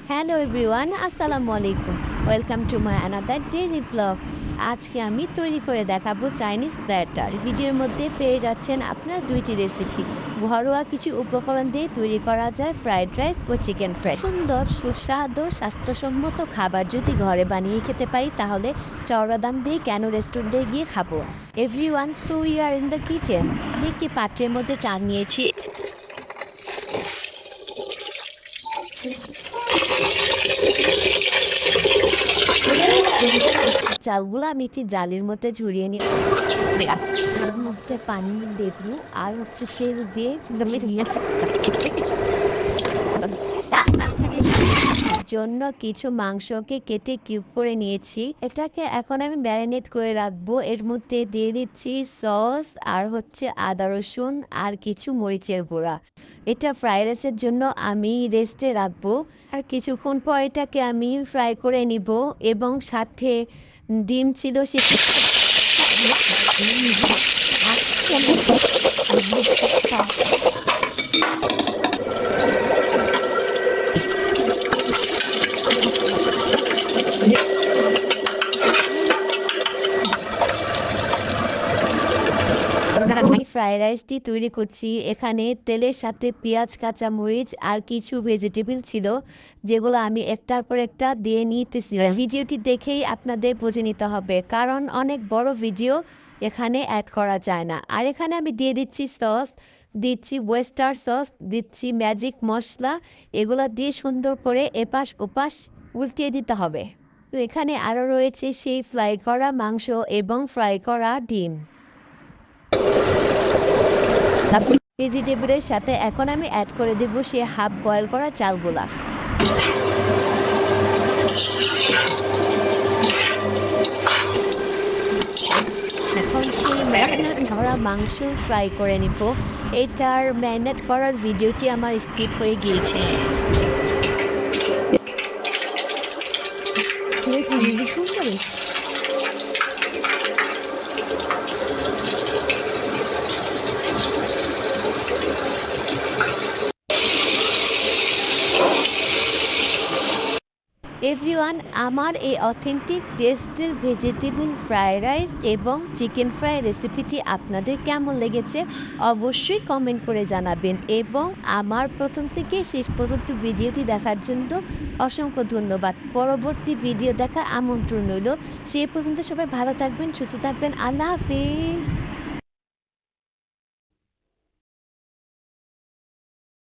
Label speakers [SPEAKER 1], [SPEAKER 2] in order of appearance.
[SPEAKER 1] Hello everyone, আসসালামু আলাইকুম। Welcome to my another daily blog. আজকে আমি তৈরি করে দেখাবো চাইনিজ প্ল্যাটার। ভিডিওর মধ্যে পেয়ে যাচ্ছেন আপনার দুইটি রেসিপি। ঘরোয়া কিছু উপকরণ দিয়ে তৈরি করা যায় ফ্রাইড রাইস ও চিকেন ফ্রাই। সুন্দর সুস্বাদু স্বাস্থ্যসম্মত খাবার যদি ঘরে বানিয়ে খেতে পারি তাহলে চওড়া দাম দিয়ে কেন রেস্টুরেন্টে গিয়ে খাবো। Everyone, so we are in the kitchen. আমি একটি পাত্রের মধ্যে চা নিয়েছি। চালগুলো আমি একটি জালের মধ্যে ঝরিয়ে নিই। তার মধ্যে পানি দেবো আর হচ্ছে তেল দিয়ে জন্য কিছু মাংসকে কেটে কিউব করে নিয়েছি। এটাকে এখন আমি ম্যারিনেট করে রাখবো। এর মধ্যে দিয়ে দিচ্ছি সস আর হচ্ছে আদা রসুন আর কিছু মরিচের গুঁড়া। এটা ফ্রাইড রাইসের জন্য আমি রেস্টে রাখবো। আর কিছুক্ষণ পর এটাকে আমি ফ্রাই করে নিব এবং সাথে ডিম ছিল সে আমি ফ্রাইড রাইসটি তৈরি করছি। এখানে তেলের সাথে পেঁয়াজ, কাঁচামরিচ আর কিছু ভেজিটেবল ছিল যেগুলো আমি একটার পর একটা দিয়ে নিতেছিলাম। ভিডিওটি দেখেই আপনাদের বুঝে নিতে হবে, কারণ অনেক বড় ভিডিও এখানে অ্যাড করা যায় না। আর এখানে আমি দিয়ে দিচ্ছি সস, দিচ্ছি ওয়েস্টার সস, দিচ্ছি ম্যাজিক মশলা। এগুলো দিয়ে সুন্দর করে এপাশ ওপাশ উল্টিয়ে দিতে হবে। তো এখানে আরও রয়েছে সেই ফ্রাই করা মাংস এবং ফ্রাই করা ডিম। ভেজিটেবলের সাথে এখন আমি অ্যাড করে দেবো সে হাফ বয়েল করা চালগুলা। এখন সেই ম্যারিনেট করা মাংস ফ্রাই করে নিব। এটার ম্যারিনেট করার ভিডিওটি আমার স্কিপ হয়ে গিয়েছে। সুন্দর। এভরিওয়ান, আমার এই অথেন্টিক টেস্টের ভেজিটেবল ফ্রাইড রাইস এবং চিকেন ফ্রাই রেসিপিটি আপনাদের কেমন লেগেছে অবশ্যই কমেন্ট করে জানাবেন, এবং আমার প্রথম থেকে শেষ পর্যন্ত ভিডিওটি দেখার জন্য অসংখ্য ধন্যবাদ। পরবর্তী ভিডিও দেখার আমন্ত্রণ রইল। সেই পর্যন্ত সবাই ভালো থাকবেন, সুস্থ থাকবেন। আল্লাহ হাফিজ।